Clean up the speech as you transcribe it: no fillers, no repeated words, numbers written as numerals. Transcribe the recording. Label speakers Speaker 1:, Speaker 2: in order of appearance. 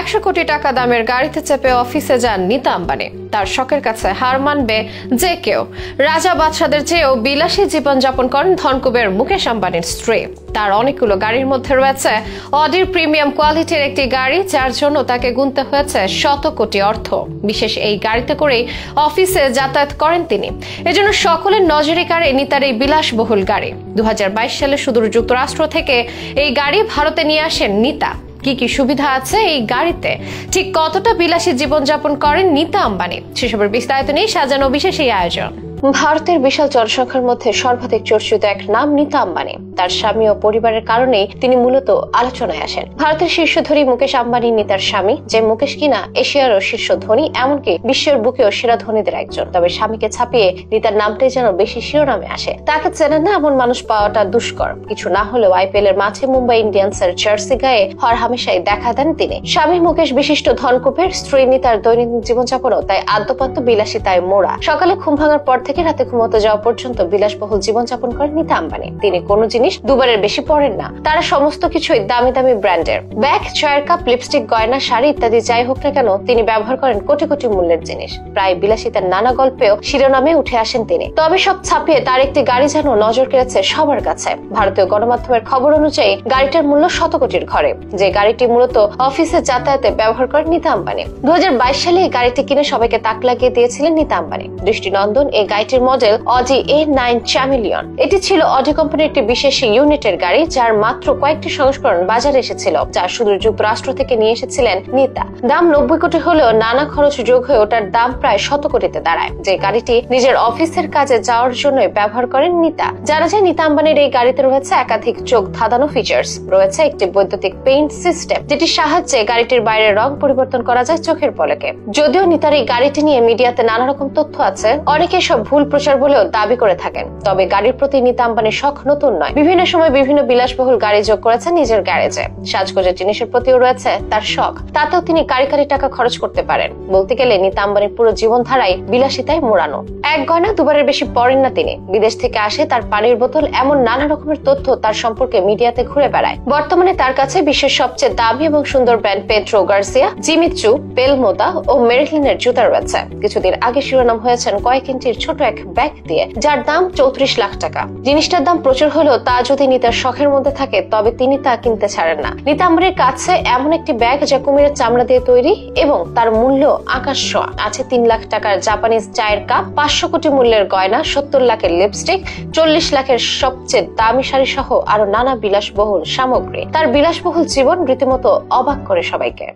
Speaker 1: 100 কোটি টাকা দামের গাড়িতে চেপে অফিসে যান নীতা আম্বানি। তার শখের কাছে হার মানবে যে কেউ। রাজা বাদশাদের চেয়েও বিলাসী জীবনযাপন করেন ধনকুবের মুকেশ আম্বানির স্ত্রী। তার অনেকগুলো গাড়ির মধ্যে রয়েছে অডির প্রিমিয়াম কোয়ালিটির একটি গাড়ি, যার জন্য তাকে গুনতে হয়েছে শত কোটি অর্থ। বিশেষ এই গাড়িতে করেই অফিসে যাতায়াত করেন তিনি। এজন্য সকলের নজরে কাড়ে নীতার এই বিলাসবহুল গাড়ি। 2022 সালে সুদূর যুক্তরাষ্ট্র থেকে এই গাড়ি ভারতে নিয়ে আসেন নীতা। কি কি সুবিধা আছে এই গাড়িতে, ঠিক কতটা বিলাসী জীবনযাপন করেন নীতা আম্বানি, সেসবের বিস্তারিত নিয়ে সাজানো বিশেষ এই আয়োজন। ভারতের বিশাল জনসংখ্যার মধ্যে সর্বাধিক চর্চিত এক নাম নীতা আম্বানি। তার স্বামী ও পরিবারের কারণেই তিনি মূলত আলোচনায় আসেন। ভারতের শীর্ষ ধনী মুকেশ আম্বানি নীতার স্বামী, যে মুকেশ কিনা এশিয়ারও শীর্ষ ধনী, এমনকি বিশ্বের বুকেও সেরা ধনীদের একজন। তবে স্বামীকে ছাপিয়ে নীতার নামটাই যেন বেশি শিরোনামে আসে। তাকে চেনেন না এমন মানুষ পাওয়াটা দুষ্কর। কিছু না হলেও আইপিএল এর মাঠে মুম্বাই ইন্ডিয়ান্সের জার্সি গায়ে হর হামেশাই দেখা দেন তিনি। স্বামী মুকেশ বিশিষ্ট ধনকুবের, স্ত্রী নীতার দৈনন্দিন জীবনযাপনও তাই আদ্যপান্ত বিলাসিতায় মোড়া। সকালে ঘুম ভাঙার পর থেকে রাতে ঘুমোতে যাওয়া পর্যন্ত বিলাসবহুল জীবনযাপন করেন নীতা আম্বানি। তিনি কোনো জিনিস দুবারের বেশি পরেন না। তারা সমস্ত কিছুই দামি দামি ব্র্যান্ডের। ব্যাগ, চায়ের কাপ, লিপস্টিক, গয়না, শাড়ি ইত্যাদি যাই হোক না কেন, তিনি ব্যবহার করেন কোটি কোটি মূল্যের জিনিস। প্রায় বিলাসিতার নানা গল্পেও শিরোনামে উঠে আসেন তিনি। তবে সব ছাপিয়ে তার একটি গাড়ি যেন নজর কেড়েছে সবার কাছে। ভারতীয় গণমাধ্যমের খবর অনুযায়ী গাড়িটার মূল্য শত কোটির ঘরে। যে গাড়িটি মূলত অফিসে যাতায়াতে ব্যবহার করেন নীতা আম্বানি। 2022 সালে এই গাড়িটি কিনে সবাইকে তাক লাগিয়ে দিয়েছিলেন নীতা আম্বানি। দৃষ্টিনন্দন এই গাড়িটির মডেল অডি A9 চ্যামিলিয়ন। এটি ছিল অডি কোম্পানির একটি বিশেষ ইউনিটের গাড়ি, যার মাত্র কয়েকটি সংস্করণ বাজারে এসেছিল, যা সুদূর যুক্তরাষ্ট্র থেকে নিয়ে এসেছিলেন নীতা। দাম 90 কোটি হলেও নানা খরচ যোগ হয়ে ওটার দাম প্রায় 100 কোটিতে দাঁড়ায়। যে গাড়িটি নিজের অফিসের কাজে যাওয়ার জন্য ব্যবহার করেন নীতা। জানা যায় নীতা আম্বানির এই গাড়িতে রয়েছে একাধিক চোখ ধাঁধানো ফিচার্স। রয়েছে একটি বৈদ্যুতিক পেইন্ট সিস্টেম, যেটির সাহায্যে গাড়িটির বাইরের রং পরিবর্তন করা যায় চোখের পলকে। যদিও নীতার এই গাড়িটি নিয়ে মিডিয়াতে নানা রকম তথ্য আছে, অনেকে সব ভুল প্রচার বলেও দাবি করে থাকেন। তবে গাড়ির প্রতি নীতা আম্বানির শখ নতুন নয়। বিভিন্ন সময় বিভিন্ন বিলাসবহুল গাড়ি যোগ করেছেন নিজের গ্যারেজে। সাজগোজের জিনিসের প্রতিও রয়েছে তার শখ। তাতেও তিনি কারি কারি টাকা খরচ করতে পারেন। বলতে গেলে নীতা আম্বানির পুরো জীবনধারাই বিলাসিতায় মোড়ানো। এক গয়না দুবারের বেশি পরেন না তিনি। বিদেশ থেকে আসে তার পানির বোতল, এমন নানা রকমের তথ্য তার সম্পর্কে মিডিয়াতে ঘুরে বেড়ায়। বর্তমানে তার কাছে বিশ্বের সবচেয়ে দামি এবং সুন্দর ব্র্যান্ড পেড্রো গার্সিয়া, জিমি চু, বেলমোদা ও মেরিলিনের জুতা রয়েছে। কিছুদিন আগে শিরোনাম হয়েছেন কয়েক ইঞ্চির ছোট এক ব্যাগ দিয়ে, যার দাম 34 লাখ টাকা। জিনিসটার দাম প্রচুর হলেও তা যদি নীতার শখের মধ্যে থাকে, তবে তিনি তা কিনতে ছাড়েন না। নীতা আম্বানির কাছে এমন একটি ব্যাগ যা কুমিরের চামড়া দিয়ে তৈরি এবং তার মূল্য আকাশ ছোঁয়া। আছে 3 লাখ টাকার জাপানিজ চায়ের কাপ, 500 কোটি মূল্যের গয়না, 70 লাখের লিপস্টিক, 40 লাখের সবচেয়ে দামি শাড়ি সহ আরো নানা বিলাসবহুল সামগ্রী। তার বিলাসবহুল জীবন রীতিমতো অবাক করে সবাইকে।